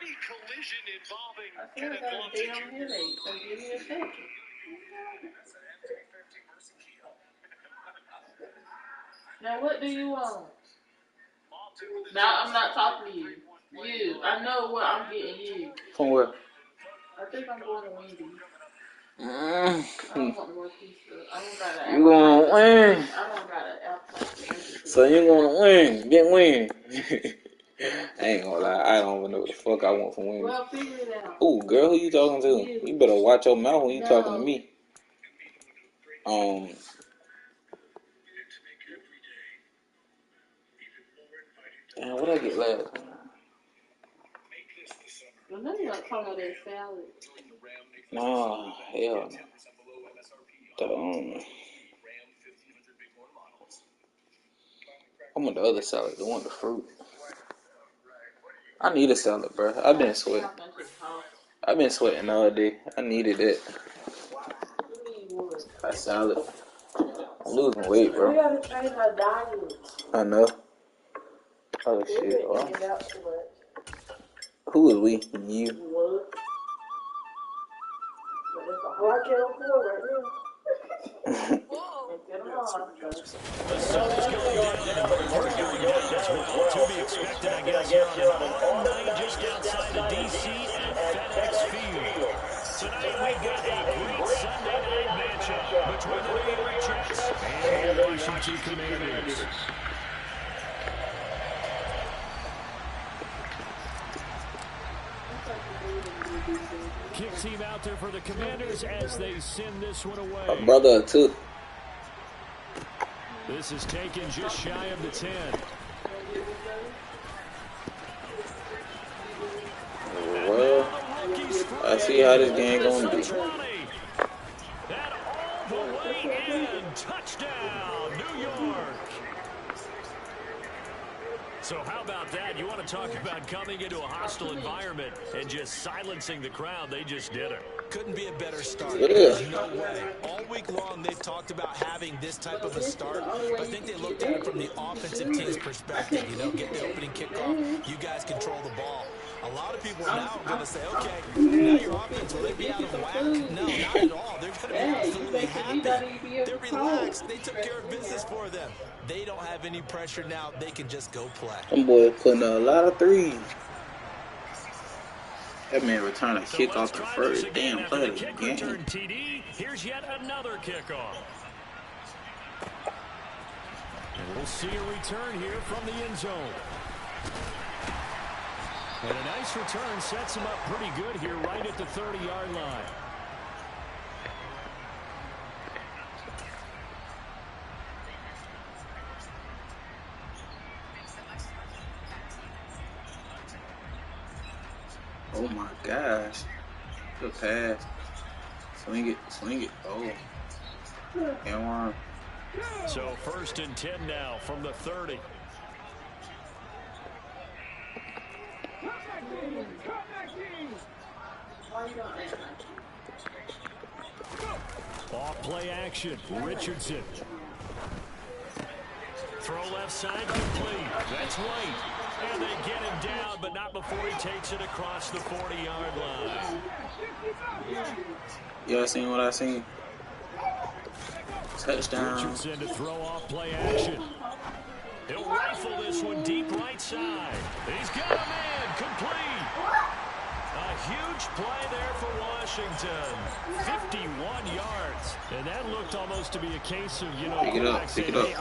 I feel like I got a damn headache, so give me a second. Now, what do you want? Now, I'm not talking to you. You. I know what I'm getting you. From where? I think I'm going to Wendy's. I don't want to go pizza. I don't got an You gonna win. I don't got an appetizer. So you gonna win. Get win. I ain't gonna lie. I don't even know what the fuck I want from Wendy's. Well, figure it out. Ooh, girl, who you talking to? You better watch your mouth when you talking to me. Damn, what I get last? I know you're not talking about that salad. Nah, hell no. I want the other salad. I want the fruit. I need a salad, bro. I've been sweating. All day. I needed it. A salad. I'm losing weight, bro. We gotta change our diet. I know. Oh shit. Who is we? You. What? But that's all I can afford right now. The sun is going down and the Rangers going down as well. To be expected, I guess, here on an autumn night just outside of D.C. at FedEx Field. Tonight we've got a great Sunday night matchup between the New York Jets and the Washington Commanders. Kick team out there for the Commanders as they send this one away. A brother too. This is taken just shy of the 10. Well, I see how this game gonna be. That all the way in. Touchdown, New York. So how about that? You want to talk about coming into a hostile environment and just silencing the crowd. They just did it. Couldn't be a better start. Yeah. There's no way. All week long, they've talked about having this type of a start, but I think they looked at it from the offensive team's perspective. You know, get the opening kickoff. You guys control the ball. A lot of people now are going to say, okay, now your offense, will they be out of whack? No, not at all. They're going to be absolutely happy. They're relaxed. They took care of business for them. They don't have any pressure now. They can just go play. Them boys putting a lot of threes. That man returned a kick off the first damn play of the game. TD. Here's yet another kickoff. And we'll see a return here from the end zone. And a nice return sets him up pretty good here right at the 30-yard line. Oh my gosh. Good pass. Swing it. Oh. Can't run. So 1st and 10 now from the 30. Off play action. Richardson. Throw left side complete. That's White. And they get him down, but not before he takes it across the 40-yard line. Y'all seen what I seen? Touchdown. Richardson to throw off play action. He'll rifle this one deep right side. He's got a man complete. A huge play there for Washington. 51 yards. And that looked almost to be a case of, you know, pick it up.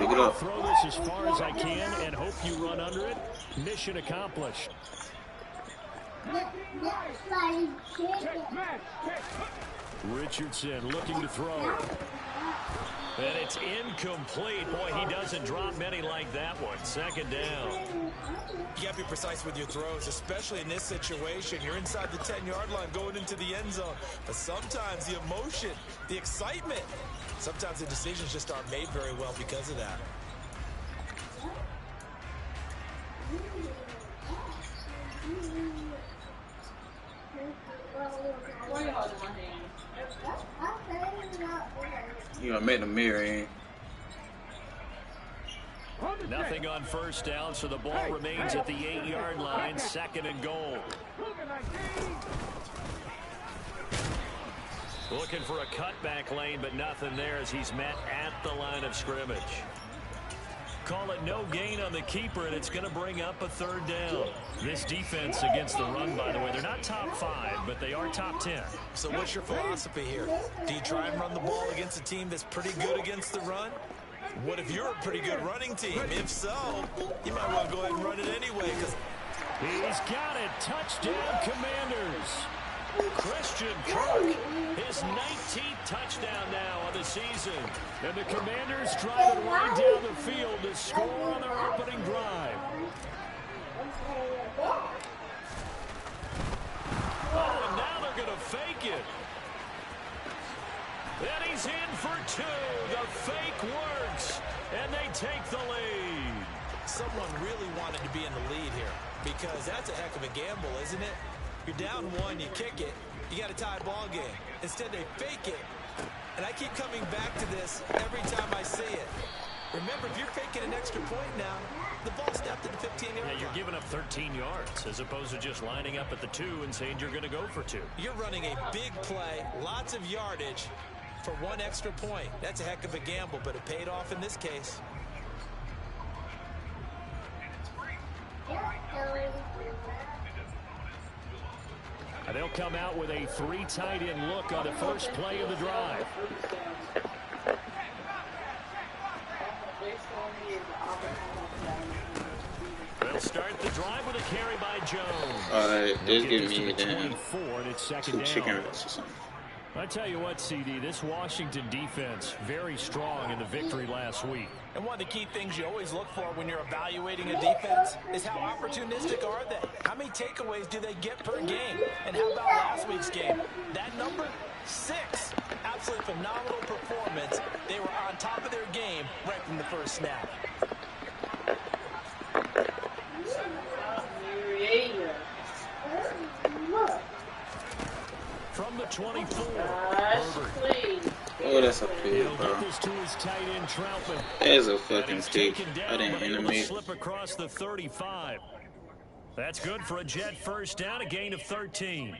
I'll throw this as far as I can and hope you run under it. Mission accomplished. Richardson looking to throw. And it's incomplete. Boy, he doesn't drop many like that one. 2nd down. You got to be precise with your throws, especially in this situation. You're inside the 10-yard line going into the end zone. But sometimes the emotion, the excitement, sometimes the decisions just aren't made very well because of that. You gonna make the mirror in. Nothing on first down, so the ball remains at the 8-yard line, 2nd and goal. Looking for a cutback lane, but nothing there as he's met at the line of scrimmage. Call it no gain on the keeper, and it's going to bring up a 3rd down. This defense against the run, by the way, they're not top 5, but they are top 10. So what's your philosophy here? Do you try and run the ball against a team that's pretty good against the run? What if you're a pretty good running team? If so, you might want to go ahead and run it anyway. He's got it. Touchdown, Commanders. Christian Kirk, his 19th touchdown now of the season. And the Commanders drive it right down the field to score on their opening drive. Oh, and now they're going to fake it. And he's in for 2. The fake works, and they take the lead. Someone really wanted to be in the lead here because that's a heck of a gamble, isn't it? You're down 1, you kick it, you got a tie ball game. Instead, they fake it. And I keep coming back to this every time I see it. Remember, if you're faking an extra point now, the ball snapped at the 15-yard line. Yeah, you're giving up 13 yards as opposed to just lining up at the 2 and saying you're going to go for 2. You're running a big play, lots of yardage for 1 extra point. That's a heck of a gamble, but it paid off in this case. They'll come out with a 3 tight end look on the first play of the drive. They'll start the drive with a carry by Jones. Alright, just give me a 24, and it's 2nd down. chicken wings or something. I tell you what, CD, this Washington defense very strong in the victory last week. And one of the key things you always look for when you're evaluating a defense is how opportunistic are they? How many takeaways do they get per game? And how about last week's game? That number, 6. Absolutely phenomenal performance. They were on top of their game right from the first snap. From the 24, Oh, that's a pick, bro. There's a fucking pick. I didn't animate. Slip across the 35. That's good for a Jet first down, a gain of 13.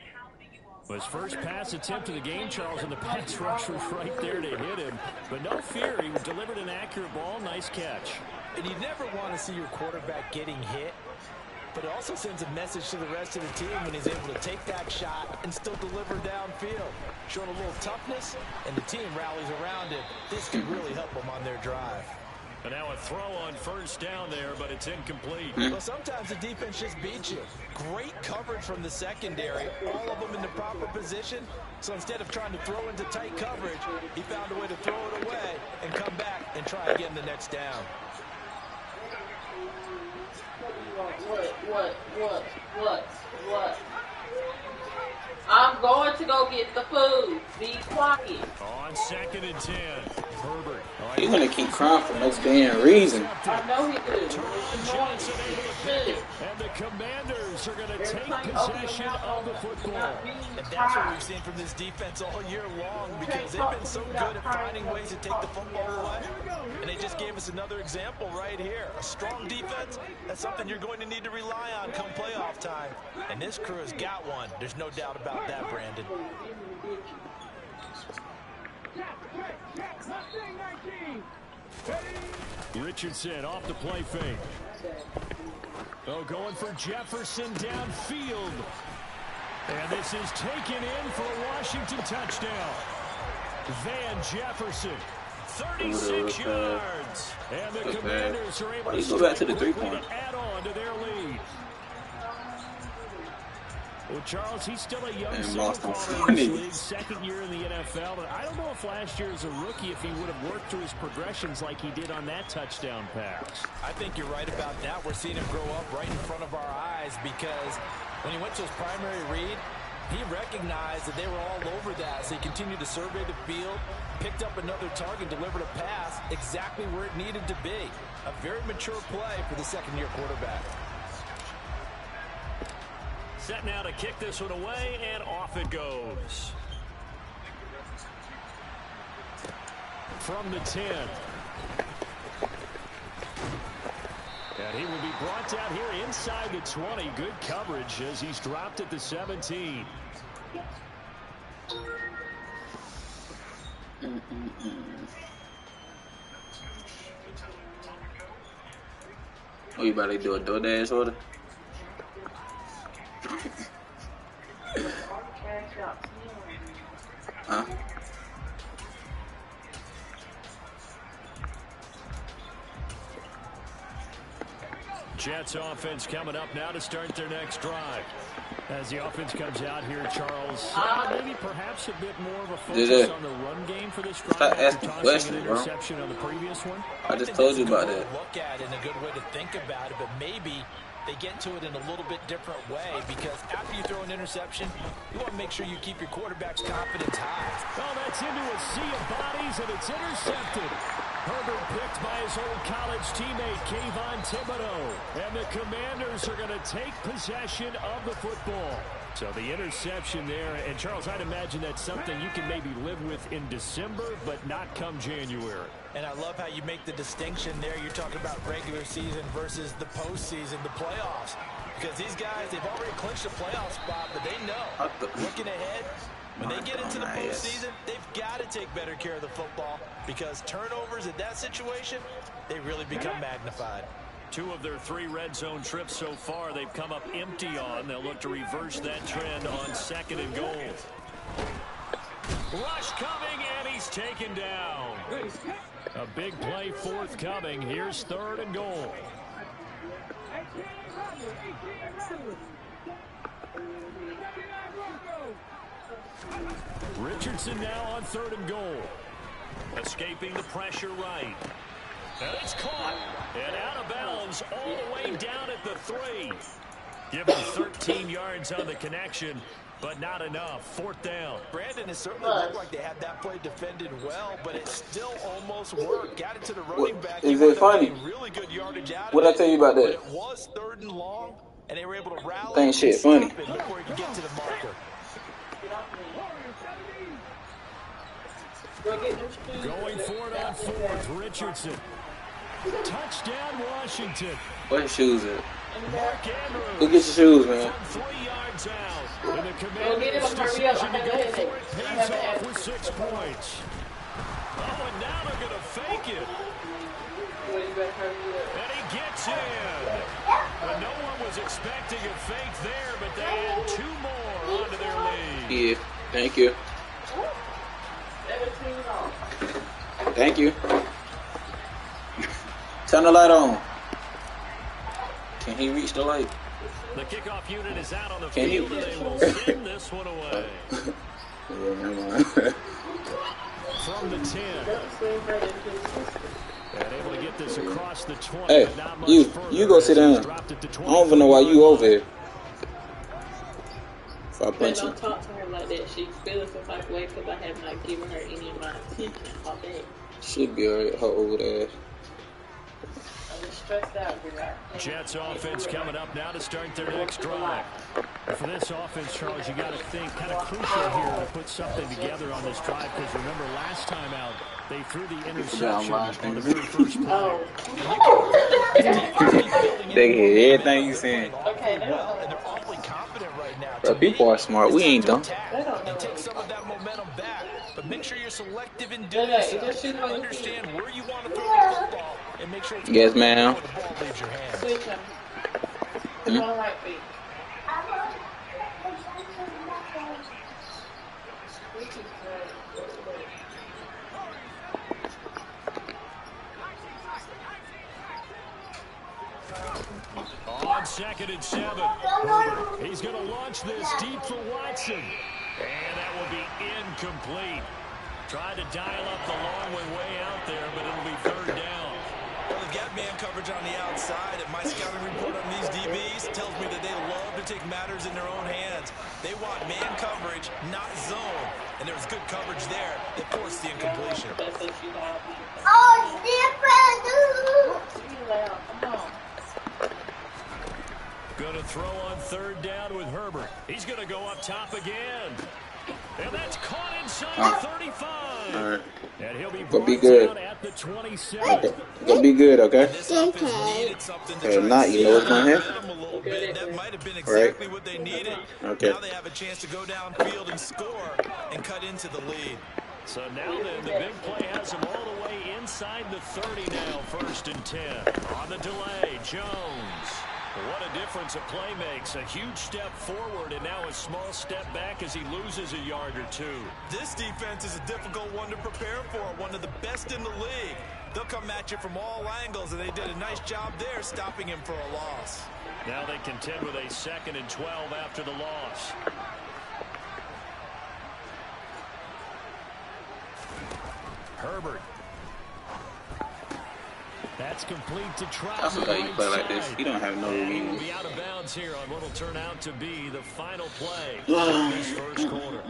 His first pass attempt of the game, Charles, and the pass rush was right there to hit him. But no fear, he delivered an accurate ball. Nice catch. And you never want to see your quarterback getting hit. But it also sends a message to the rest of the team when he's able to take that shot and still deliver downfield. Showing a little toughness, and the team rallies around it. This could really help them on their drive. And now a throw on first down there, but it's incomplete. Well, sometimes the defense just beats you. Great coverage from the secondary, all of them in the proper position. So instead of trying to throw into tight coverage, he found a way to throw it away and come back and try again the next down. What? I'm going to go get the food. Be quiet. On 2nd and 10, Herbert. He's gonna keep crying for no damn reason. I know he do. Johnson able to pick it, and the Commanders are going to take possession of the football. And that's what we've seen from this defense all year long, because they've been so good at finding ways to take the football away. And they just gave us another example right here. A strong defense, that's something you're going to need to rely on come playoff time. And this crew has got one. There's no doubt about that, Brandon. Richardson off the play fake. Oh, going for Jefferson downfield. And this is taken in for a Washington touchdown. Van Jefferson, 36 yards. And the Commanders are able to go back to the 3-point. add on to their lead. Well, Charles, he's still a young superstar in this league, 2nd year in the NFL. But I don't know if last year as a rookie, if he would have worked through his progressions like he did on that touchdown pass. I think you're right about that. We're seeing him grow up right in front of our eyes, because when he went to his primary read, he recognized that they were all over that. So he continued to survey the field, picked up another target, delivered a pass exactly where it needed to be. A very mature play for the 2nd-year quarterback. Set now to kick this one away, and off it goes. From the 10. And he will be brought down here inside the 20. Good coverage as he's dropped at the 17. Oh, you about to do a DoorDash order? Huh? Jets offense coming up now to start their next drive. As the offense comes out here, Charles, maybe perhaps a bit more of a focus on the run game for this drive. Stop asking questions, an interception on the previous one. I just told you about that. Look at it and a good way to think about it, but maybe they get to it in a little bit different way, because after you throw an interception, you want to make sure you keep your quarterback's confidence high. Oh, that's into a sea of bodies, and it's intercepted. Herbert picked by his old college teammate, Kayvon Thibodeaux. And the Commanders are going to take possession of the football. So the interception there. And, Charles, I'd imagine that's something you can maybe live with in December, but not come January. And I love how you make the distinction there. You're talking about regular season versus the postseason, the playoffs. Because these guys, they've already clinched a playoff spot, but they know, looking ahead, when they get into the postseason, they've got to take better care of the football, because turnovers in that situation, they really become magnified. 2 of their 3 red zone trips so far, they've come up empty on. They'll look to reverse that trend on 2nd and goal. Rush coming, and he's taken down. A big play forthcoming. Here's 3rd and goal. Richardson now on 3rd and goal. Escaping the pressure right. And it's caught. And out of bounds all the way down at the 3. Given 13 yards on the connection, but not enough. 4th down. Brandon, it certainly looked like they had that play defended well, but it still almost worked. Got it to the running back. Is it funny? Really good yardage out of What'd I tell you about that? But it was 3rd and long, and they were able to rally. Ain't shit funny. Before he could get to the marker. Going for it on 4th. Richardson. Touchdown, Washington. Where his shoes at? Mark Andrews. Go get your shoes, man. From 3 yards out. And the Commanders' decision to go for it pays off with 6 points. Oh, and now they're going to fake it. And he gets in. But no one was expecting a fake there, but they add 2 more onto their lead. Yeah, thank you. Thank you. Turn the light on. Can he reach the light? The kickoff unit is out on the Can field, he? and they will send this one away. Yeah, never mind. From the 10. And able to get this across the 20. Hey, but not much you further go sit as he's down. dropped it to I don't even know why you over here. If I But punch you. don't talk to her like that. She's feeling some type of way because I have not given her any of my attention all day. She'd be alright, her old ass. I'm just stressed out, girl. Jets offense coming up now to start their next drive. For this offense, Charles, you got to think kind of crucial here to put something together on this drive, because remember last time out they threw the interception on the very first play. They can hear everything you saying. Okay, they don't know. And they're awfully confident right now. Bro, people are smart. We ain't dumb. And take some of that momentum back, but make sure you're selective in doing so. Understand where you want to throw the football, and make sure it's Yes, ma'am. before the ball leaves your hands. Switch them. Put on right feet. On 2nd and 7. Herbert, he's going to launch this deep for Watson. And that will be incomplete. Tried to dial up the long way out there, but it'll be 3rd down. Well, they've got man coverage on the outside, and my scouting report on these DBs tells me that they love to take matters in their own hands. They want man coverage, not zone. And there was good coverage there that forced the incompletion. Oh, different. Come on. Going to throw on 3rd down with Herbert. He's going to go up top again. And that's caught inside the 35. All right. And he'll be Go be brought good. down at the 27. Go be good, okay? Okay. If not, you know what's gonna happen. A little bit. That might have been Right. exactly what they needed. Okay. Now they have a chance to go downfield and score and cut into the lead. So now then, the big play has him all the way inside the 30 now, 1st and 10. On the delay, Jones. What a difference a play makes. A huge step forward and now a small step back as he loses a yard or two. This defense is a difficult one to prepare for, one of the best in the league. They'll come at you from all angles, and they did a nice job there stopping him for a loss. Now they contend with a 2nd and 12 after the loss. Herbert. That's complete to Trout. I forgot you play like this. You don't have no And he will reason. be out of bounds here on what will turn out to be the final play of this first quarter.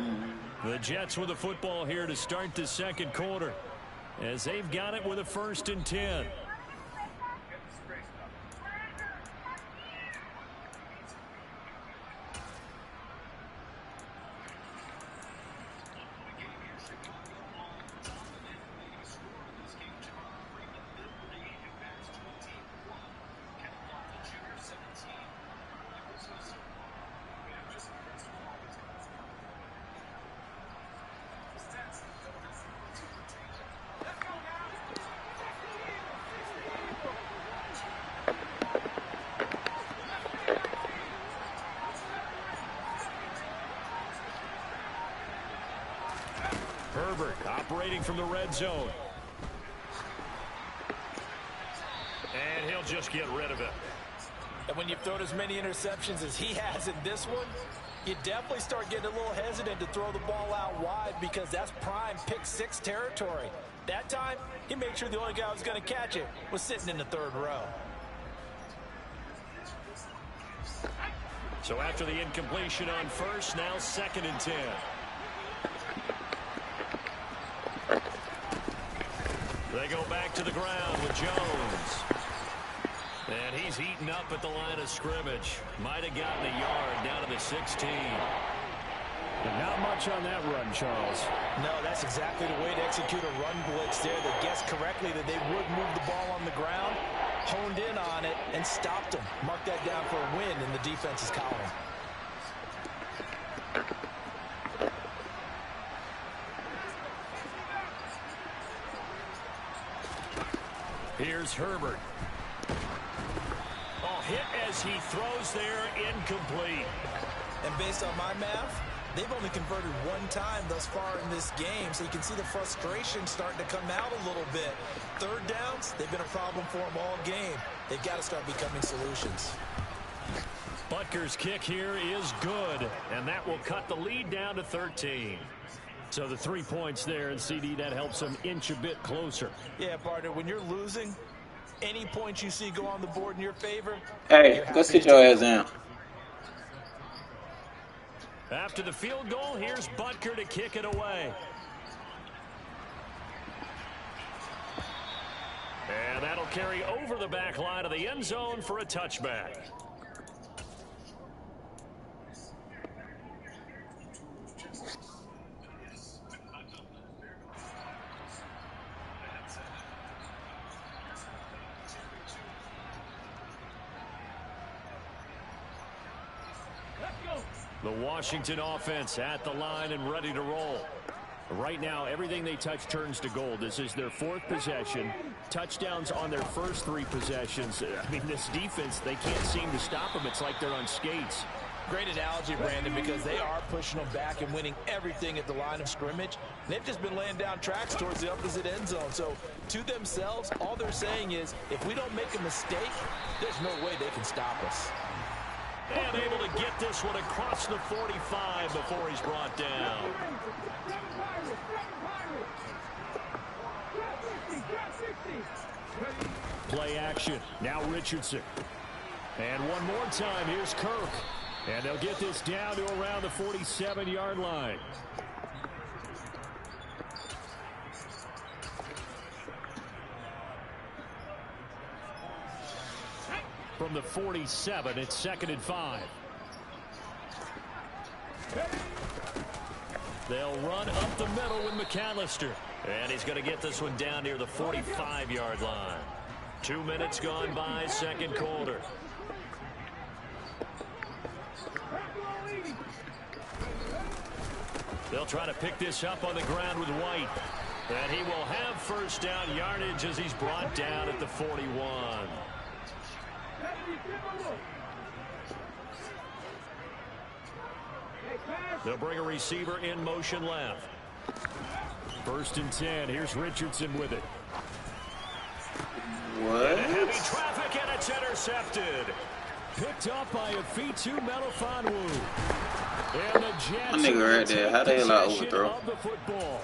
The Jets with the football here to start the 2nd quarter, as they've got it with a 1st and 10. Herbert operating from the red zone. And he'll just get rid of it. And when you've thrown as many interceptions as he has in this one, you definitely start getting a little hesitant to throw the ball out wide because that's prime pick-6 territory. That time, he made sure the only guy who was going to catch it was sitting in the 3rd row. So after the incompletion on 1st, now 2nd and 10. They go back to the ground with Jones. And he's eaten up at the line of scrimmage. Might have gotten a yard down to the 16. But not much on that run, Charles. No, that's exactly the way to execute a run blitz there. They guessed correctly that they would move the ball on the ground, honed in on it, and stopped them. Mark that down for a win in the defense's column. Here's Herbert. Oh, hit as he throws there, incomplete. And based on my math, they've only converted one time thus far in this game, so you can see the frustration starting to come out a little bit. 3rd downs, they've been a problem for them all game. They've got to start becoming solutions. Butker's kick here is good, and that will cut the lead down to 13. So the 3 points there, and CD, that helps them inch a bit closer. Yeah, partner, when you're losing, any points you see go on the board in your favor, Hey, go sit your ass down. After the field goal, here's Butker to kick it away. And that'll carry over the back line of the end zone for a touchback. The Washington offense at the line and ready to roll. Right now, everything they touch turns to gold. This is their 4th possession. Touchdowns on their first 3 possessions. I mean, this defense, they can't seem to stop them. It's like they're on skates. Great analogy, Brandon, because they are pushing them back and winning everything at the line of scrimmage. They've just been laying down tracks towards the opposite end zone. So, to themselves, all they're saying is, if we don't make a mistake, there's no way they can stop us. And able to get this one across the 45 before he's brought down. Play action. Now Richardson. And one more time, here's Kirk. And they'll get this down to around the 47-yard line. From the 47, it's 2nd and 5. They'll run up the middle with McAllister. And he's going to get this one down near the 45-yard line. 2 minutes gone by, second quarter. They'll try to pick this up on the ground with White. And he will have first down yardage as he's brought down at the 41. They'll bring a receiver in motion left. 1st and 10. Here's Richardson with it. What? Heavy traffic, and it's intercepted. Picked up by Afitu Melifonwu. And the Jets My nigga right there. How the hell I overthrow? of the football.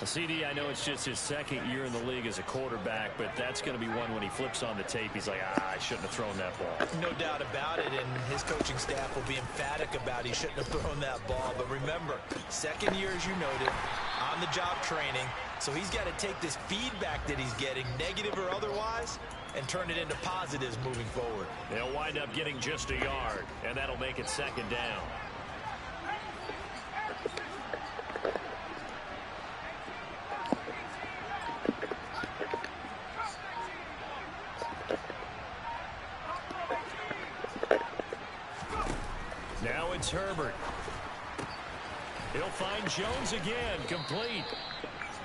CD, I know it's just his second year in the league as a quarterback, but that's going to be one when he flips on the tape, he's like, I shouldn't have thrown that ball. No doubt about it, and his coaching staff will be emphatic about he shouldn't have thrown that ball. But remember, second year, as you noted, on-the-job training, so he's got to take this feedback that he's getting, negative or otherwise, and turn it into positives moving forward. They'll wind up getting just a yard, and that'll make it second down. Now it's Herbert. He'll find Jones again, complete.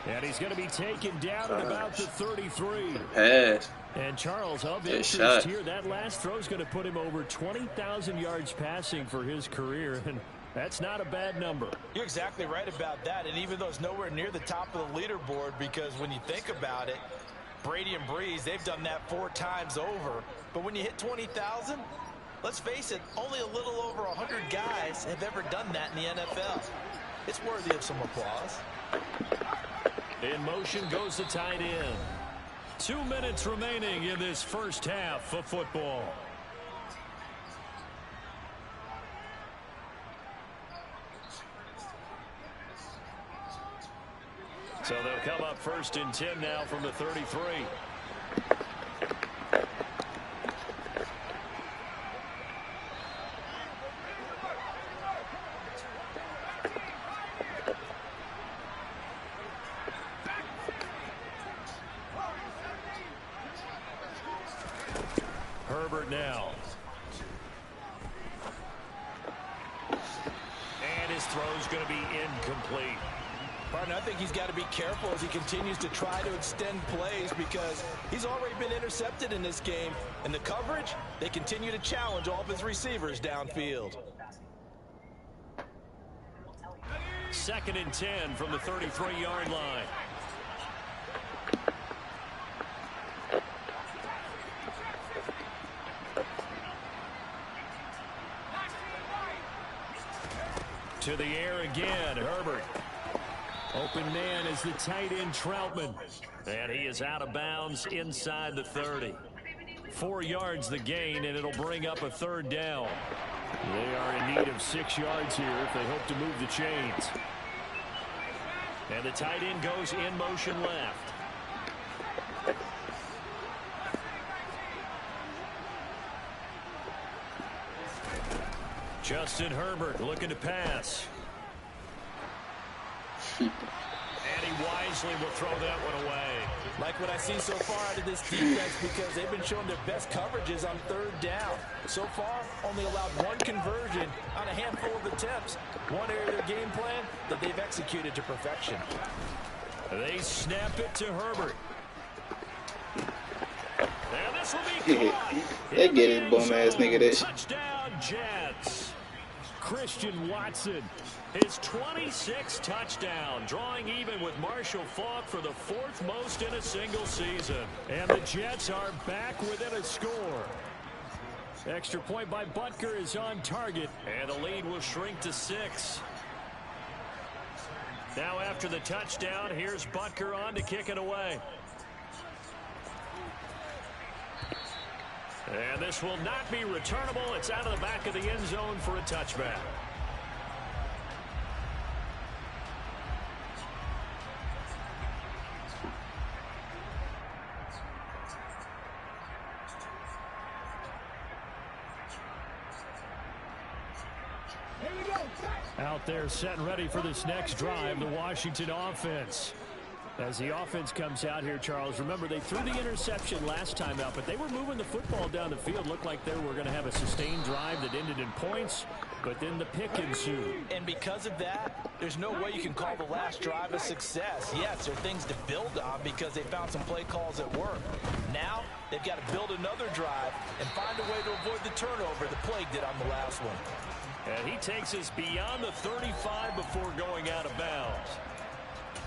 And he's going to be taken down at about the 33. Pass. And Charles, of Good interest shot. here, that last throw is going to put him over 20,000 yards passing for his career, and that's not a bad number. You're exactly right about that, and even though it's nowhere near the top of the leaderboard, because when you think about it, Brady and Breeze, they've done that 4 times over. But when you hit 20,000, let's face it, only a little over 100 guys have ever done that in the NFL. It's worthy of some applause. In motion goes the tight end. 2 minutes remaining in this first half of football. So they'll come up 1st and 10 now from the 33. Herbert now. And his throw's going to be incomplete. Partner, I think he's got to be careful as he continues to try to extend plays because he's already been intercepted in this game. And the coverage, they continue to challenge all of his receivers downfield. 2nd and 10 from the 33-yard line. To the air again, Herbert. Open man is the tight end, Troutman. And he is out of bounds inside the 30. 4 yards the gain, and it'll bring up a 3rd down. They are in need of 6 yards here if they hope to move the chains. And the tight end goes in motion left. Justin Herbert looking to pass. And he wisely will throw that one away. Like what I see so far out of this defense because they've been showing their best coverages on 3rd down. So far, only allowed 1 conversion on a handful of attempts. One area of their game plan that they've executed to perfection. They snap it to Herbert. And this will be caught. They get it, bum ass nigga. That Touchdown, Jets. Christian Watson. His 26th touchdown, drawing even with Marshall Faulk for the 4th most in a single season. And the Jets are back within a score. Extra point by Butker is on target. And the lead will shrink to 6. Now after the touchdown, here's Butker on to kick it away. And this will not be returnable. It's out of the back of the end zone for a touchback. Out there set and ready for this next drive, the Washington offense. As the offense comes out here, Charles, remember they threw the interception last time out, but they were moving the football down the field. Looked like they were going to have a sustained drive that ended in points, but then the pick ensued. And because of that, there's no way you can call the last drive a success. Yes, there are things to build on because they found some play calls at work. Now, they've got to build another drive and find a way to avoid the turnover the Plague did on the last one. And he takes us beyond the 35 before going out of bounds.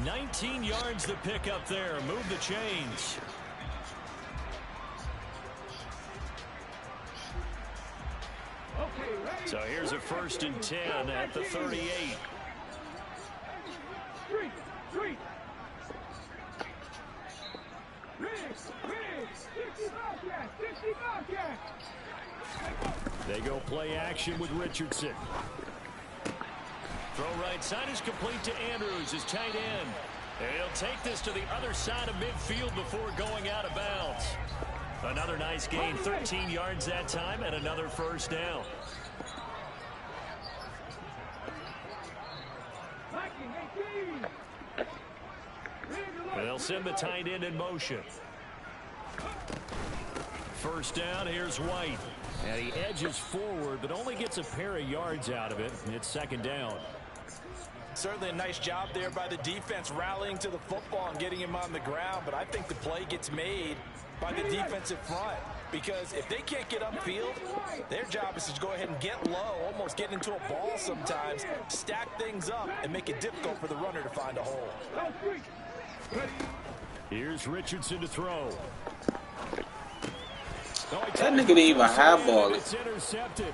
19 yards the pick up there. Move the chains. So here's a 1st and 10 at the 38. They go play action with Richardson. Throw right side is complete to Andrews, his tight end. And he'll take this to the other side of midfield before going out of bounds. Another nice gain, 13 yards that time, and another 1st down. And they'll send the tight end in motion. 1st down, here's White. And he edges forward, but only gets a pair of yards out of it. And it's 2nd down. Certainly a nice job there by the defense rallying to the football and getting him on the ground, but I think the play gets made by the defensive front because if they can't get upfield, their job is to go ahead and get low, almost get into a ball sometimes, stack things up, and make it difficult for the runner to find a hole. Here's Richardson to throw. That nigga didn't even highball it. It's intercepted.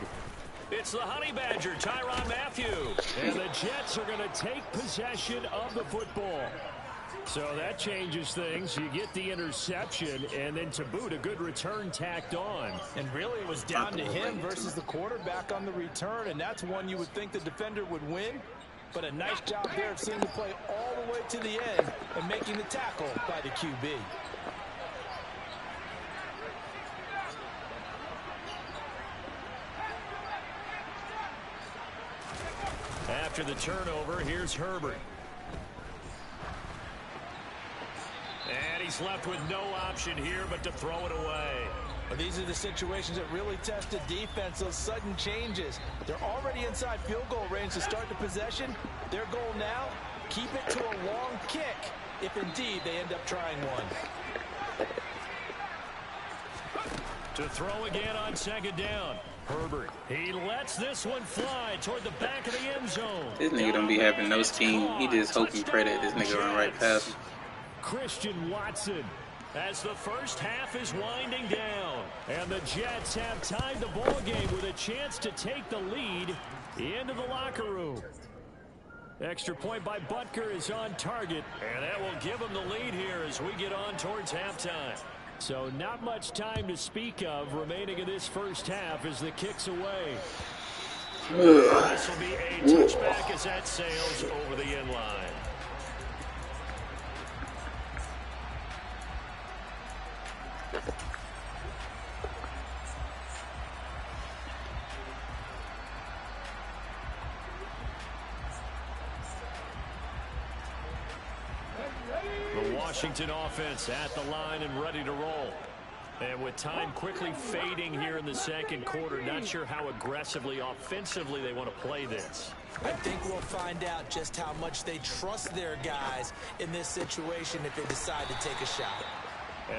It's the Honey Badger, Tyrann Mathieu. And the Jets are going to take possession of the football. So that changes things. You get the interception, and then to boot, a good return tacked on. And really, it was down to him versus the quarterback on the return, and that's one you would think the defender would win. But a nice job there of seeing the play all the way to the end and making the tackle by the QB. After the turnover, here's Herbert. And he's left with no option here but to throw it away. Well, these are the situations that really test the defense, those sudden changes. They're already inside field goal range to start the possession. Their goal now, keep it to a long kick, if indeed they end up trying one. To throw again on 2nd down. Herbert, he lets this one fly toward the back of the end zone. This nigga don't be having no scheme. He just hoping pray that this nigga run right past him. Christian Watson, as the first half is winding down. And the Jets have tied the ball game with a chance to take the lead into the locker room. Extra point by Butker is on target. And that will give them the lead here as we get on towards halftime. So not much time to speak of remaining in this first half as the kick's away. This will be a touchback as that sails over the end line. The Washington offense at the line and ready to roll. And with time quickly fading here in the 2nd quarter, not sure how aggressively, offensively they want to play this. I think we'll find out just how much they trust their guys in this situation if they decide to take a shot.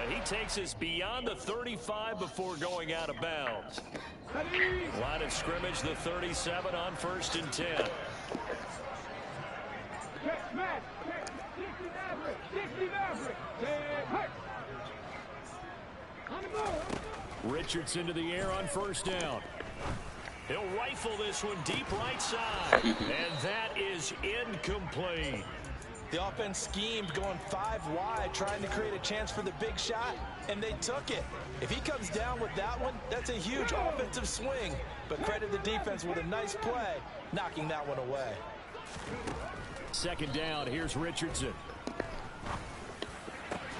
And he takes us beyond the 35 before going out of bounds. Line of scrimmage, the 37 on 1st and 10. Richardson to the air on 1st down. He'll rifle this one deep right side. And that is incomplete. The offense schemed going 5 wide, trying to create a chance for the big shot, and they took it. If he comes down with that one, that's a huge offensive swing. But credit the defense with a nice play, knocking that one away. 2nd down, here's Richardson.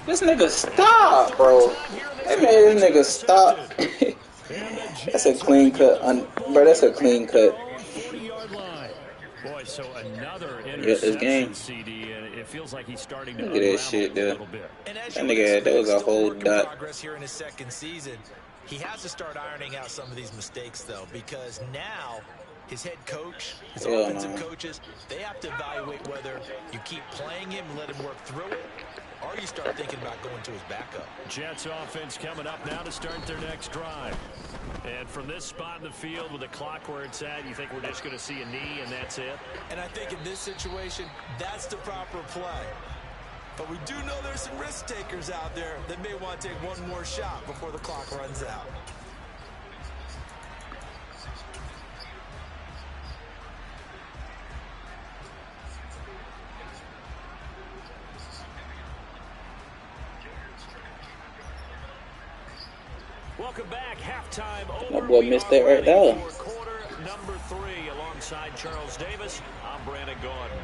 This nigga stop, bro. Hey man, this nigga stop. That's a clean cut, bro. That's a clean cut. 25-yard line. Boy, so another this interception, game. CD, and it feels like he's starting to Look at that unravel shit a there. little bit. And as That you would nigga, that was a expect, still whole work in dot. progress here in his second season. He has to start ironing out some of these mistakes, though, because now his head coach, his offensive coaches, they have to evaluate whether you keep playing him and let him work through it, or you start thinking about going to his backup. Jets offense coming up now to start their next drive. And from this spot in the field with the clock where it's at, you think we're just going to see a knee and that's it? And I think in this situation, that's the proper play. But we do know there's some risk takers out there that may want to take one more shot before the clock runs out. Welcome back. Halftime over. My boy missed that right there. Quarter number 3 alongside Charles Davis. I'm Brandon Gordon.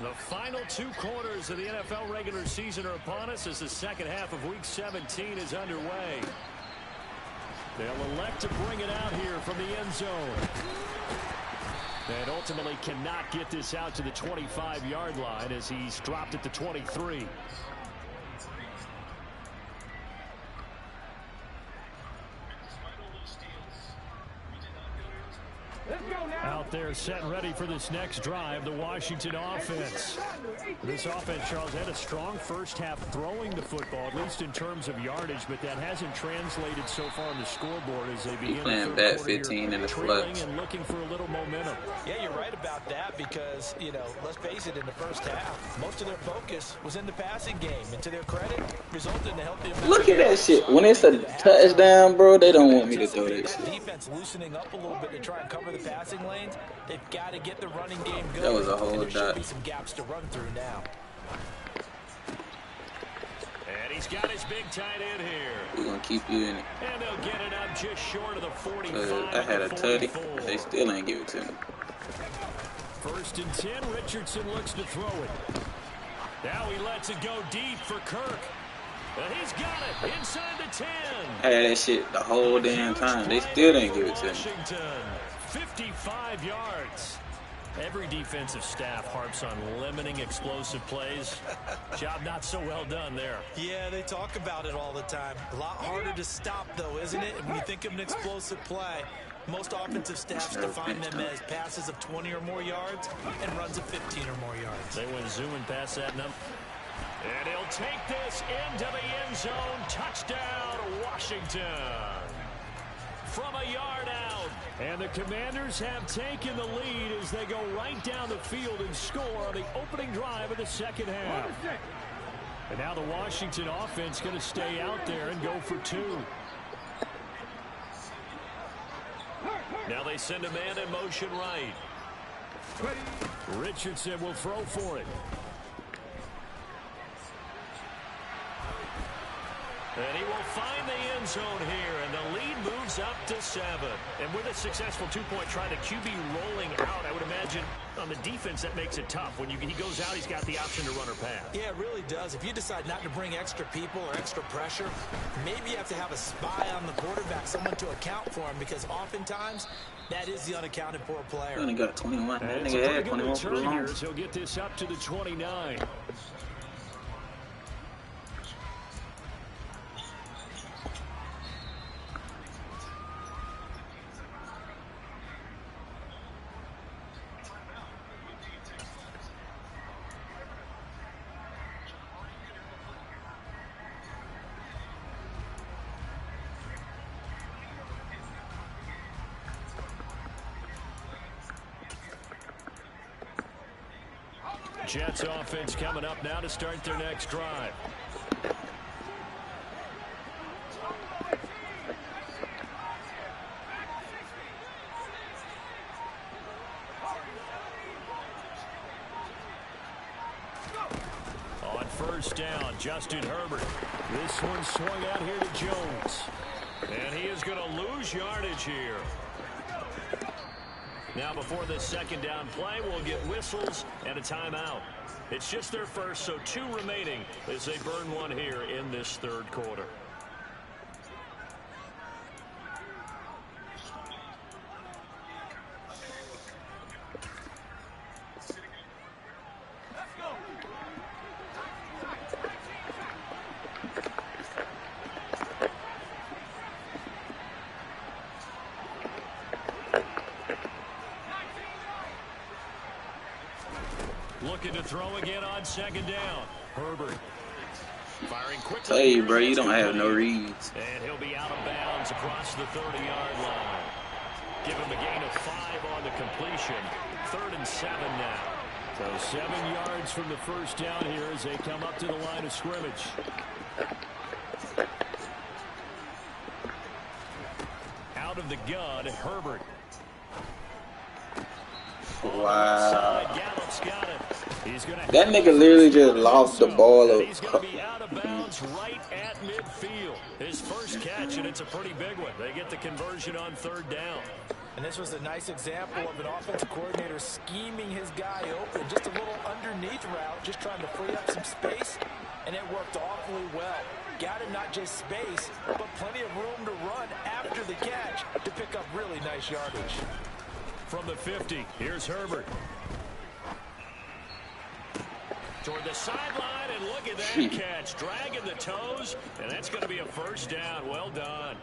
The final 2 quarters of the NFL regular season are upon us as the second half of Week 17 is underway. They'll elect to bring it out here from the end zone. And ultimately cannot get this out to the 25-yard line as he's dropped at the 23. Out there set and ready for this next drive, the Washington offense. This offense, Charles, had a strong first half throwing the football, at least in terms of yardage, but that hasn't translated so far on the scoreboard as they begin Playing the third back quarter 15 in the trailing flux. and looking for a little momentum. Yeah, you're right about that because, you know, let's face it, in the first half, most of their focus was in the passing game. And to their credit, resulted in a healthy amount. Look at that shit. When it's a touchdown, bro, they don't want me to throw that shit. Defense loosening up a little bit to try and cover the passing lanes. They've got to get the running game going. That was a whole and there should dot. be some gaps to run through now. And he's got his big tight end here. We're going to keep you in it. And they'll get it up just short of the 45. I had a tutty. 44. They still ain't give it to me. 1st and 10. Richardson looks to throw it. Now he lets it go deep for Kirk. And he's got it inside the 10. I had that shit the whole damn time. They still didn't give it to me. Washington, 55 yards. Every defensive staff harps on limiting explosive plays. Job not so well done there. Yeah, they talk about it all the time. A lot harder to stop, though, isn't it? And when you think of an explosive play, most offensive staffs define them as passes of 20 or more yards and runs of 15 or more yards. They went zooming past that number. And he'll take this into the end zone. Touchdown, Washington. From a yard out. And the Commanders have taken the lead as they go right down the field and score on the opening drive of the second half. And now the Washington offense going to stay out there and go for 2. Now they send a man in motion right. Richardson will throw for it. And he will find the end zone here, and the lead moves up to 7. And with a successful 2-point try, the QB rolling out, I would imagine on the defense that makes it tough. When he goes out, he's got the option to run or pass. Yeah, it really does. If you decide not to bring extra people or extra pressure, maybe you have to have a spy on the quarterback, someone to account for him, because oftentimes that is the unaccounted for player. He only got 21. That And nigga had 21 for the long. he'll get this up to the 29. Jets offense coming up now to start their next drive. On 1st down, Justin Herbert. This one swung out here to Jones. And he is going to lose yardage here. Now before the 2nd down play, we'll get whistles and a timeout. It's just their first, so 2 remaining as they burn one here in this 3rd quarter. looking to throw again on second down. Herbert firing quickly. Tell you, bro, you don't have no reads. And he'll be out of bounds across the 30-yard line. Give him a gain of 5 on the completion. 3rd and 7 now. So 7 yards from the first down here as they come up to the line of scrimmage. Out of the gun, Herbert. Wow. Gallup's got it. He's gonna That nigga literally just lost the ball. He's going to be out of bounds right at midfield. His first catch, and it's a pretty big one. They get the conversion on 3rd down. And this was a nice example of an offensive coordinator scheming his guy open. Just a little underneath route, just trying to free up some space, and it worked awfully well. Got him not just space, but plenty of room to run after the catch to pick up really nice yardage. From the 50, here's Herbert. Toward the sideline, and look at that catch. Dragging the toes, and that's going to be a first down. Well done.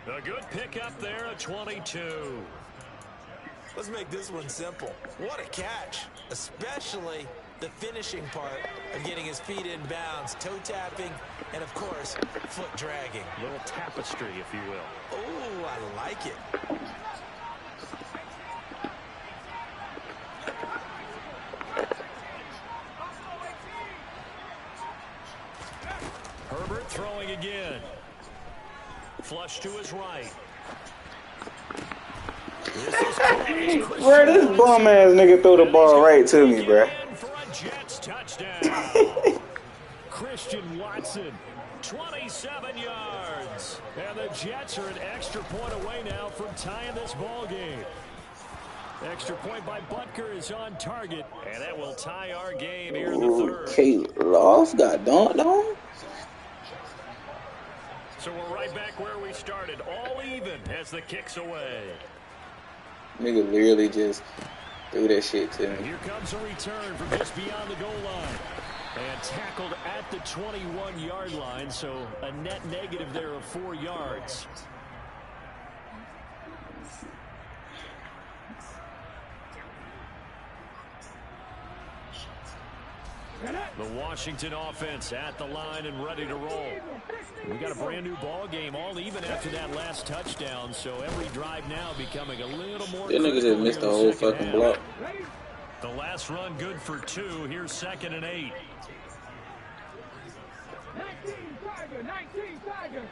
A good pickup there at 22. Let's make this one simple. What a catch, especially the finishing part of getting his feet in bounds, toe tapping, and of course, foot dragging. A little tapestry, if you will. Oh, I like it. Herbert throwing again. Flush to his right. Bro, this bum ass nigga threw the ball right to me, bro. For a Jets touchdown. Christian Watson, 27 yards. And the Jets are an extra point away now from tying this ball game. Extra point by Butker is on target, and that will tie our game here in the 3rd. Kate Loft got dunked on. So we're right back where we started, all even as the kick's away. Nigga literally just threw that shit to me. Here comes a return from just beyond the goal line. And tackled at the 21-yard line, so a net negative there of 4 yards. The Washington offense at the line and ready to roll. We got a brand new ball game, all even after that last touchdown, so every drive now becoming a little more. That nigga just missed the whole fucking block. The last run good for 2. Here's 2nd and 8. 19 Tigers.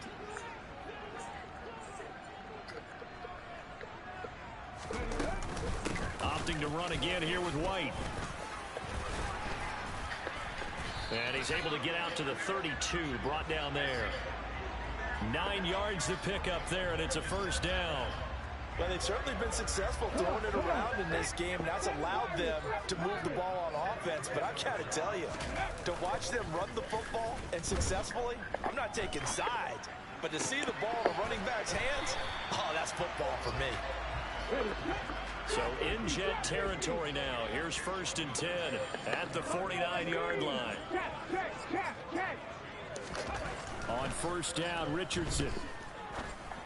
Opting to run again here with White. And he's able to get out to the 32, brought down there. 9 yards to pick up there, and it's a first down. Well, they've certainly been successful throwing it around in this game. That's allowed them to move the ball on offense. But I've got to tell you, to watch them run the football and successfully, I'm not taking sides. But to see the ball in the running back's hands, oh, that's football for me. So in Jet territory now. Here's 1st and 10 at the 49-yard line. On first down, Richardson.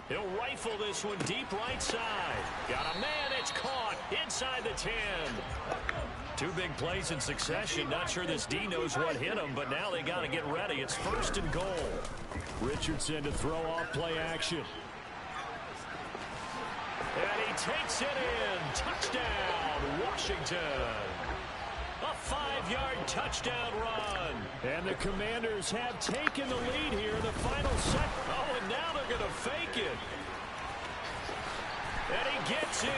He'll rifle this one deep right side. Got a man, it's caught inside the 10. 2 big plays in succession. Not sure this D knows what hit him, but now they got to get ready. It's 1st and goal. Richardson to throw off play action. And he takes it in. Touchdown, Washington. A 5-yard touchdown run. And the Commanders have taken the lead here in the final set. Oh, and now they're going to fake it. And he gets in.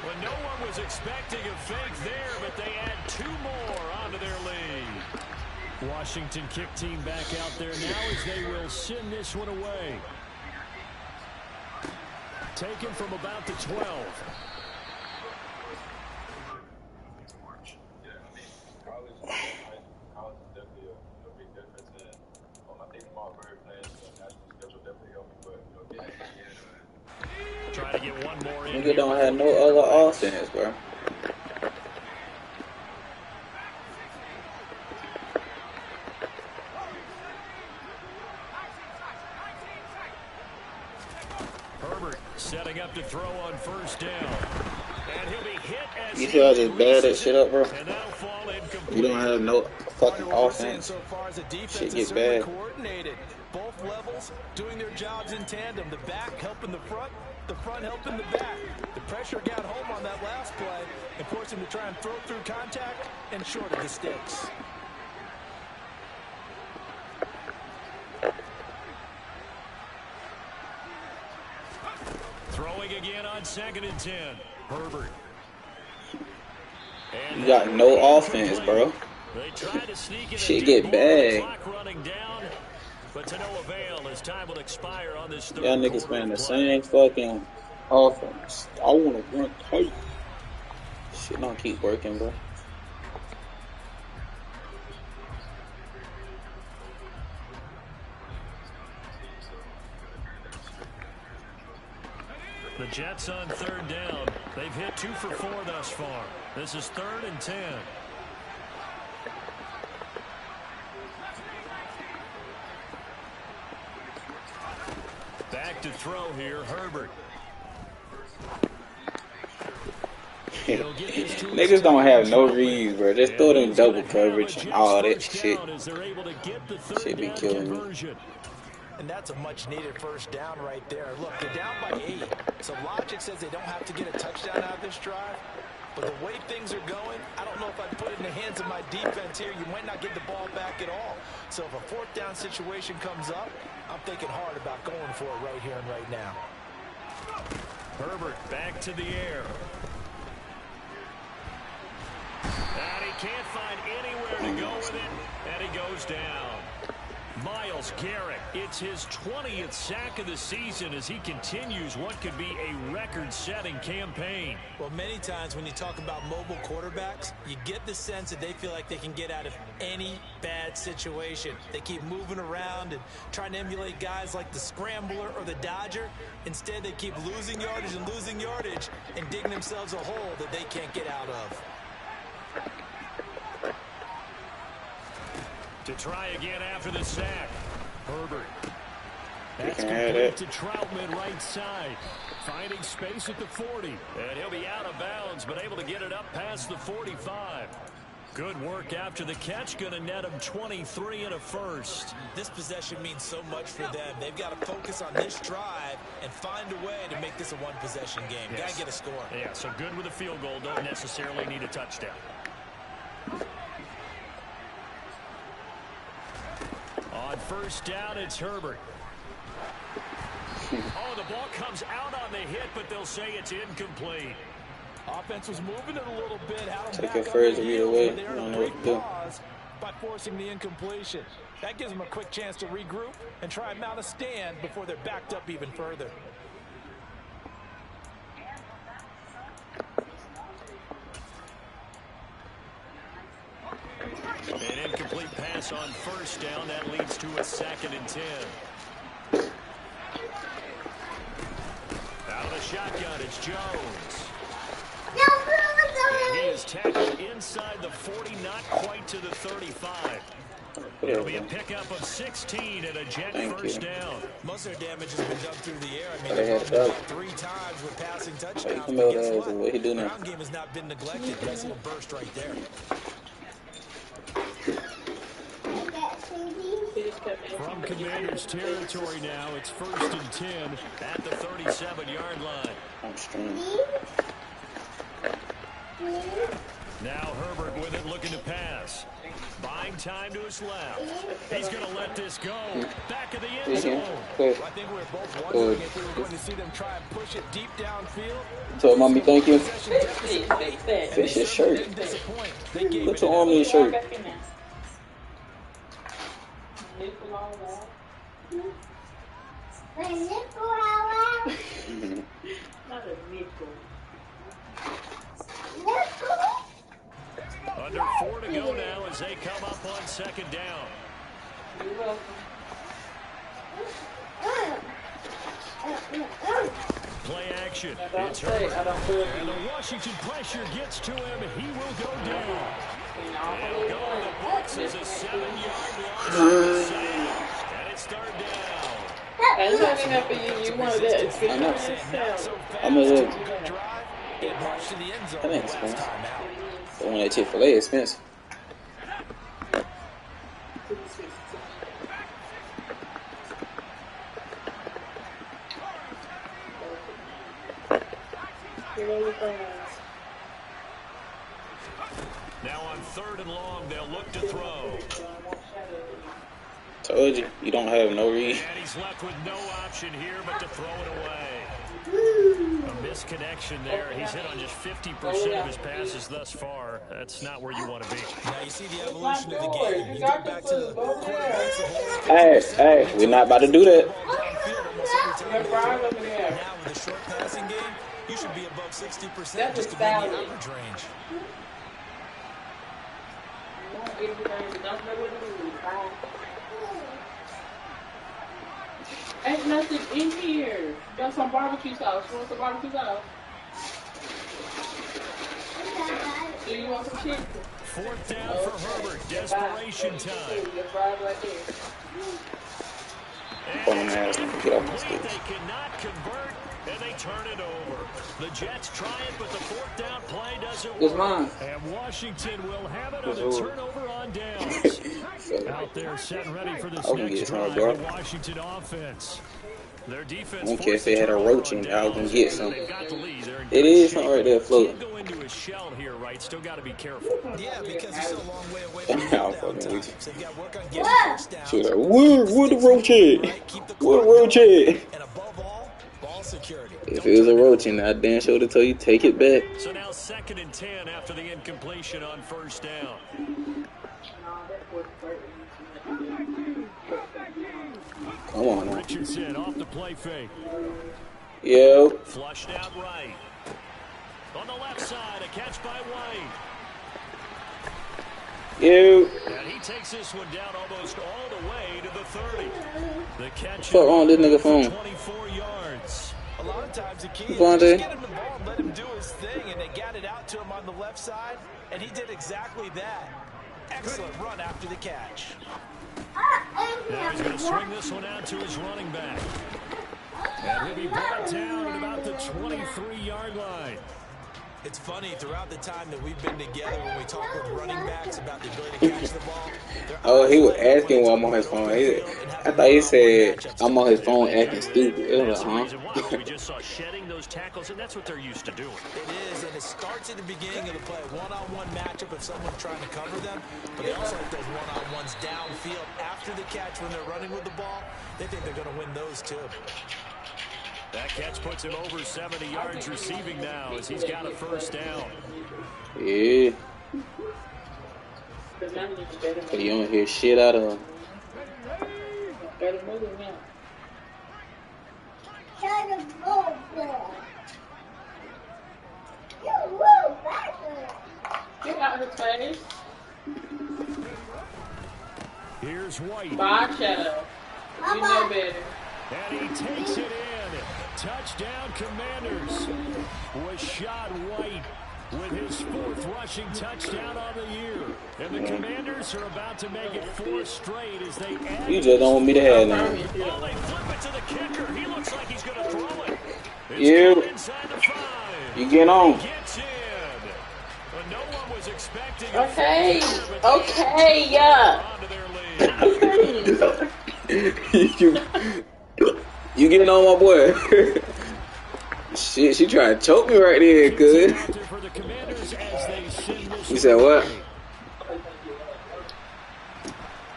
Well, no one was expecting a fake there, but they add 2 more onto their lead. Washington kick team back out there now as they will send this one away. Taken from about the 12. Try to get one more in. Nigga don't have no other offense, bro. Herbert setting up to throw on first down. And he'll be hit as You feel I just bad that shit up, bro? and that'll fall incomplete. You don't have no fucking What we're seeing offense. so far is the defense Shit is get certainly bad. coordinated. Both levels doing their jobs in tandem. The back helping the front helping the back. The pressure got home on that last play and forced him to try and throw through contact and short of the sticks. Throwing again on 2nd and 10. Herbert. And You got no offense, bro. they tried to sneak in a Shit deep get ball, bad. clock running down, but to no avail as time will expire on this third Y'all niggas quarter playing the play. same fucking offense. I wanna run tight. Shit don't keep working, bro. The Jets on 3rd down. They've hit 2 for 4 thus far. This is 3rd and 10. Back to throw here, Herbert. He'll get this to his Niggas don't have no tight end. reads, bro. Just throw them double coverage and all that shit. As they're able to get the 3rd Shit be down killing me. conversion. And that's a much-needed first down right there. Look, they're down by 8. So logic says they don't have to get a touchdown out of this drive. But the way things are going, I don't know if I'd put it in the hands of my defense here. You might not get the ball back at all. So if a 4th down situation comes up, I'm thinking hard about going for it right here and right now. Herbert back to the air. And he can't find anywhere to go with it. And he goes down. Myles Garrett, it's his 20th sack of the season as he continues what could be a record-setting campaign. Well, many times when you talk about mobile quarterbacks, you get the sense that they feel like they can get out of any bad situation. They keep moving around and trying to emulate guys like the Scrambler or the Dodger. Instead, they keep losing yardage and digging themselves a hole that they can't get out of. To try again after the sack. Herbert. That's can have complete it. to Troutman right side. Finding space at the 40. And he'll be out of bounds, but able to get it up past the 45. Good work after the catch. Going to net him 23 and a first. This possession means so much for them. They've got to focus on this drive and find a way to make this a one-possession game. Yes. Got to get a score. Yeah, so good with a field goal. Don't necessarily need a touchdown. On 1st down, it's Herbert. Oh, the ball comes out on the hit, but they'll say it's incomplete. Offense was moving it a little bit. Had them Take back it on first their either heels, way. but they're I in don't a know brief what to do. pause by forcing the incompletion. That gives them a quick chance to regroup and try and mount a stand before they're backed up even further. An incomplete pass on 1st down. That leads to a 2nd and 10. Out of the shotgun, it's Jones. And he is tackled inside the 40, not quite to the 35. It'll be a pickup of 16 and a Jet first down. Most of their damage has been done through the air. I mean, They they've had run trouble. 3 times with passing Hey, touchdowns. come But out guess there. what? What he do The now? ground game has not been neglected. Nice little burst right there. From Commanders territory now, it's 1st and 10 at the 37-yard line. I'm streaming. Now Herbert with it, looking to pass. Buying time to his left. He's going to let this go. Back of the end zone. Good. I think we were both wondering if we were going to see them try and push it deep downfield. So, mommy, thank you. Possession deficit late, and Fix they your certainly shirt. didn't disappoint. They gave Put it your arm in your shirt. Not a nickel. Under 4 to go now as they come up on 2nd down. You're welcome. Play action. I don't It's say, Herbert. I don't feel And the Washington pressure gets to him. He will go down. it. He'll go in the box as a 7-yard loss. And it's 3rd down. I was happy for you. You wanted that. It's I know. $6. I'm a little. Good drive, It marched to the end zone That ain't last expensive. time out. But when that Chick-fil-A is expensive. Now on 3rd and long, they'll look to throw. Told you, you don't have no read. And he's left with no option here but to throw it away. A misconnection there. He's hit on just 50% of his passes thus far. That's not where you want to be. Now you see the evolution of the game. You go back to the quarterbacks of old. Hey, we're not about to do that. Downfield almost every time you throw. Now with the short passing game, you should be above 60% just to be in the average range. Ain't nothing in here. Got some barbecue sauce. You want some barbecue sauce? Do you want some chicken? 4th down for Herbert. Desperation time. Bum ass, get off my stage. They cannot convert, and they turn it over. The Jets try it, but the 4th down play doesn't What's work. mine? And Washington will have it on What's a yours? turnover on downs. Out there set and ready for this next drive, the Washington offense. Their defense. I don't care if they had a roach in there, I was gonna get some. They've got the lead. They're in It good is shape. something right there floating. Can't go into a shell here, right? Still got to be careful. Yeah, because he's a long way away from the I'm down fucking times. with you. So they've got work on getting first down. She was like, where the roach at? Where the roach at? And above all, ball security. If it was a roach in there, I damn sure to tell you, take it back. So now 2nd and 10 after the incompletion on 1st down. Come on now. Richardson off the play fake. Yo. Flushed out right. On the left side, a catch by White. Yo. And he takes this one down almost all the way to the 30. The catch Fuck wrong with this nigga phone? 24 yards. A lot of times the key is Devontae. just get him the ball and let him do his thing, and they got it out to him on the left side, and he did exactly that. Excellent run after the catch. Now he's going to swing this one out to his running back. And he'll be brought down at about the 23-yard line. It's funny, throughout the time that we've been together, when we talk with running backs about the ability to catch the ball. Oh, he was asking while I'm on his phone. I thought he said I'm on his phone acting stupid. It was That's the like, reason why we just saw shedding those tackles, and that's what they're used to doing. It is, and it starts at the beginning of the play. One-on-one matchup if someone's trying to cover them, but they also like those one-on-ones downfield after the catch when they're running with the ball. They think they're going to win those too. That catch puts him over 70 yards receiving now as he's got a 1st down. yeah. But you don't hear shit out of him. Get out his face. Here's White. Bob Shadow. You know better. And he takes it in. Touchdown, Commanders. Rashad White with his 4th rushing touchdown on the year. And the Commanders are about to make it 4 straight as they add. You just don't want me to have none. Oh, they flip it to the kicker. He looks like he's going to throw it. It's You. going inside the 5. You get on. He gets in. But no one was expecting it. Okay. Okay, yeah. You getting on my boy? Shit, she trying to choke me right there, good. You said what?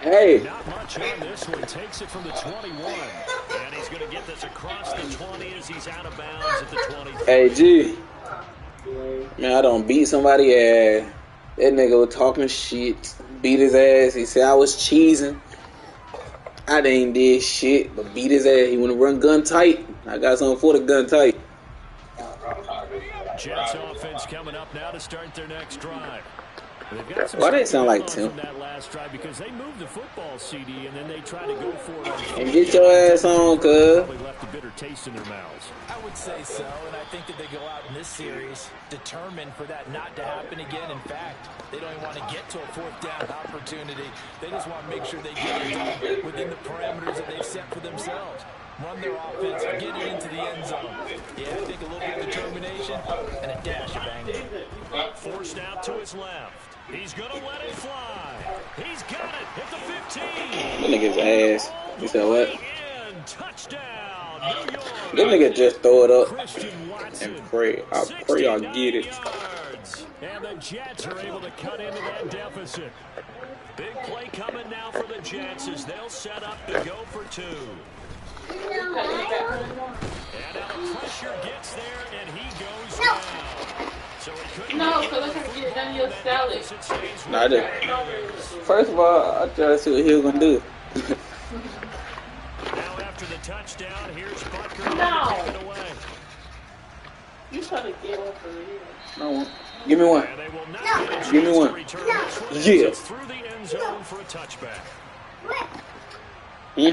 Hey. Not much on this one. Takes it from the 21. And he's going to get this across the 20 as he's out of bounds at the 20. Hey, G. Man, I don't beat somebody ass. That nigga was talking shit. Beat his ass. He said I was cheesing. I didn't did shit, but beat his ass. He want to run gun tight. I got something for the gun tight. Jets offense coming up now to start their next drive. Why they sound like Tim? From that last drive because they moved the football, CD, and then they tried to go for it. And get your ass on, cuz. Probably left a bitter taste in their mouths. I would say so, and I think that they go out in this series determined for that not to happen again. In fact, they don't even want to get to a 4th down opportunity. They just want to make sure they get it done within the parameters that they've set for themselves. run their offense, get it into the end zone. Yeah, I think a little bit of determination and a dash of anger. Forced out to his left. He's going to let it fly. He's got it at the 15. That nigga's ass. You said what? And touchdown, New York. This nigga just throw it up Christian Watson. and pray. I pray I get it. Yards. And the Jets are able to cut into that deficit. Big play coming now for the Jets as they'll set up to go for two. And now the pressure gets there, and he goes down. So he couldn't because I can't get Daniel Staley. Nah, I did. First of all, I tried to see what he was gonna do. Now after the touchdown, here's Butker. No. Take it away. You trying to get one for real? No, give me one. And they will not get a chance Give me one. to return this one. Yeah. It's through the end zone for a touchback. Hmm?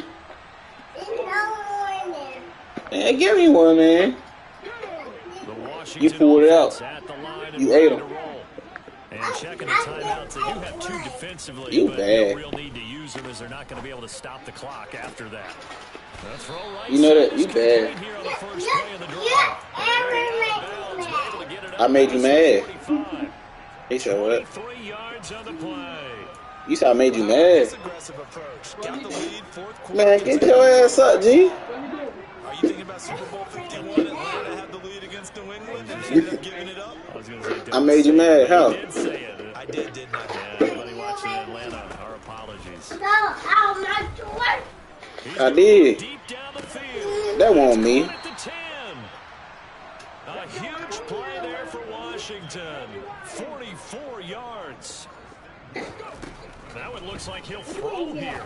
Man, give me one, man. The Washington You pulled it out. offense at the line and You ate ready him. to roll. And checking the timeouts, they do have two defensively, You but bad. no real need to use them as they're not going to be able to stop the clock after that. The throw right You know that side you is bad. complete here on the first play of the drive. Bounds, but able to get it I up made you past the mad. 45. He said what? 23 yards on the play. You said I made you mad. Aggressive approach. Got the lead, fourth quarter. Man, get your ass up, G. Are you thinking about Super Bowl 51? Atlanta had the lead against New England and ended up giving it up? I was going to say, I made you mad. How? You did say it. I didn't I? Yeah, everybody watching in Atlanta, our apologies. I did. Deep down the field. That won't me. At the 10. A huge play there for Washington. 44 yards. Now it looks like he'll throw here.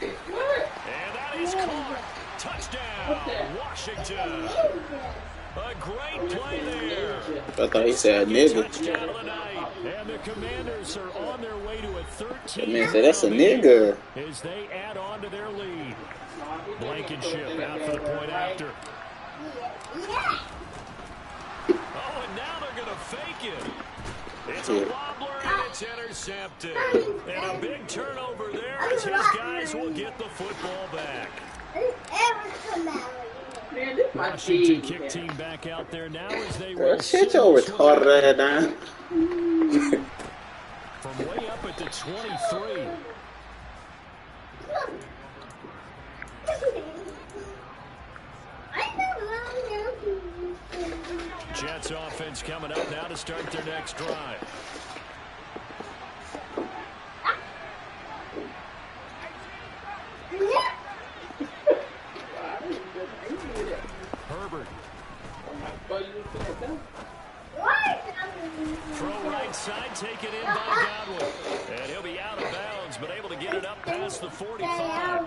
And that is caught. Touchdown, Washington. A great play there. I thought he said nigga. Touchdown of the night. And the Commanders are on their way to a 13. That man said that's a nigga. As they add on to their lead. Blankenship out for the point after. Oh, and now they're going to fake it. It's a wobbler and it's intercepted. And a big turnover there as his guys will get the football back. Man, this my Washington team. kick team back out there now as they Girl, roll. shit your retarded ass down. From way up at the 23. Jets offense coming up now to start their next drive. Herbert. Throw right side, taken in by Godwin. And he'll be out of bounds, but able to get it up past the 45.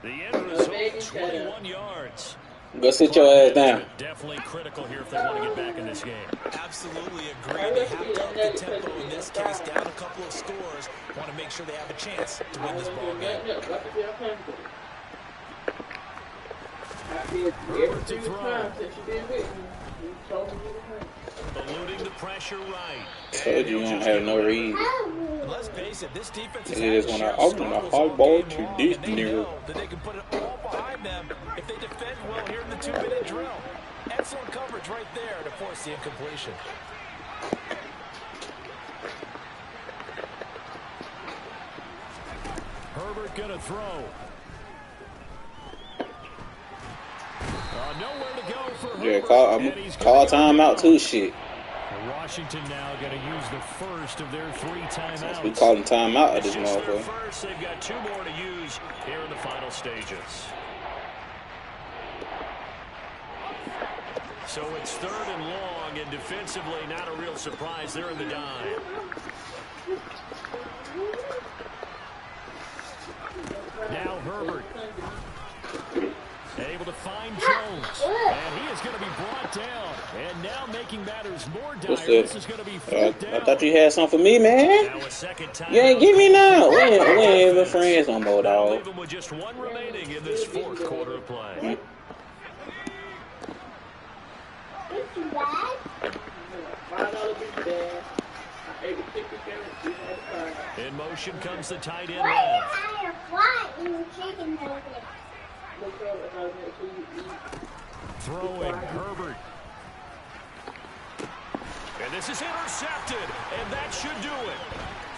The end result, 21 yards. Go sit your ass down. Definitely critical here if they want to get back in this game. Absolutely agree. They have to up the tempo in this case, down a couple of scores. Want to make sure they have a chance to win this ball game. Herbert to throw. Eluding the pressure right. Told you don't have no read. And let's face it, this defense is They just want to open a hard ball to this nigga. that they can put it all behind them if they defend well here in the 2-minute drill. Excellent coverage right there to force the incompletion. Herbert gonna throw. Nowhere to go for Herbert. Yeah, And he's call gonna go timeout down. too. Shit. Washington now going to use the first of their 3 timeouts. We calling timeout at this It's just their motherfucker. first. They've got 2 more to use here in the final stages. So it's 3rd and long, and defensively not a real surprise. They're in the dime. Now Herbert. Able to find Jones. And he is going to be brought down. And now making matters more dire. What's This up? is going to be 4th down. I thought you had something for me, man. Now a second time. You ain't give me now. We ain't even friends no more, That'll leave dog. them with just 1 remaining in this 4th quarter of play. In motion comes the tight end left. Throwing Herbert. And this is intercepted, and that should do it.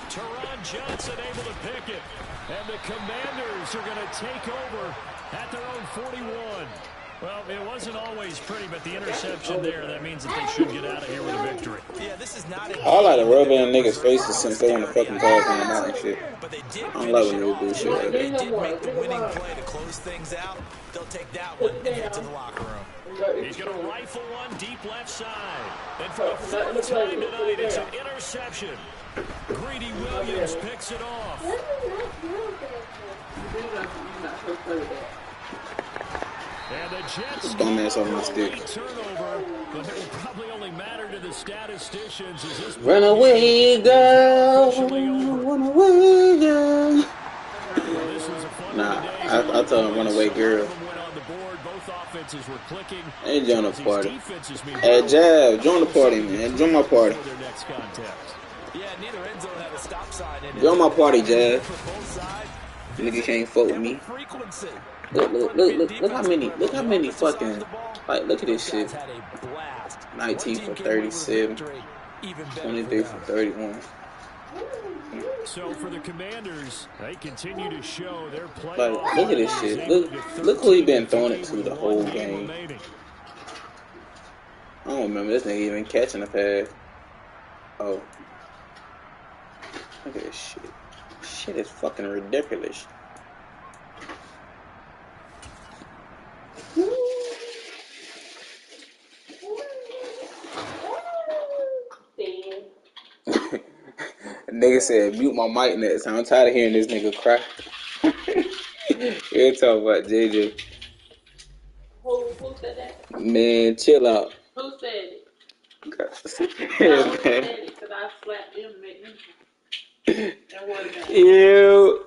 Teron Johnson able to pick it. And the Commanders are going to take over at their own 41. Well, it wasn't always pretty, but the interception there, that means that they should get out of here with a victory. Yeah, this is not I like to rub in niggas' faces since they want to fucking call him out and shit. But they did I don't like when finish it niggas do off. shit like They that. did make the winning play to close things out. They'll take that one and head to the locker room. He's going to rifle one deep left side. And for the fourth time tonight, it's an interception. Greedy Williams picks it off. And the Jets Dumbass on my stick. turnover, but it will probably only matter to the statisticians as this Run away, girl. Run away, girl. This was a fun Nah, day. I told him run away, girl. Went on the board. Both offenses were clicking. Hey, join the party. Defenses, Hey, Jab, join the party, man. Join my party. for their next contest. Yeah, neither end zone had a stop sign in it. Join my party, Jab. For both sides, Nigga can't fuck with me. frequency. Look how many fucking, like, look at this shit. Had a blast. 19 for 37, Even better 23 for for them. 31. So for the Commanders, they continue to show their play. Like, look at this shit. Look who he been throwing it to the whole game. I don't remember this nigga even catching a pass. Oh. Look at this shit. Shit is fucking ridiculous. Nigga said mute my mic next time. I'm tired of hearing this nigga cry. You talking about JJ. Who said that? Man, chill out. Who said it? Yeah, Who man. said it? Because I slapped him and made him. And what about it? Ew.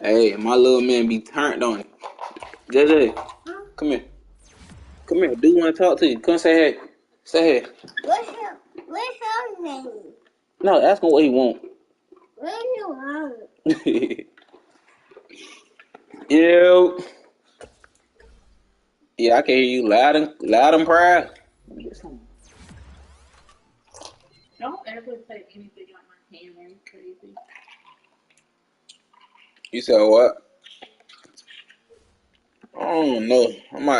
Hey, my little man be turned on it. JJ, come here. Come here. Do want to talk to you? Come say hey. Say hey. What's your name? No, ask him what he want. What do you want? Ew. Yeah, I can hear you loud and proud. Don't ever say anything like my hand. Are you crazy? You said what? I don't know. I might.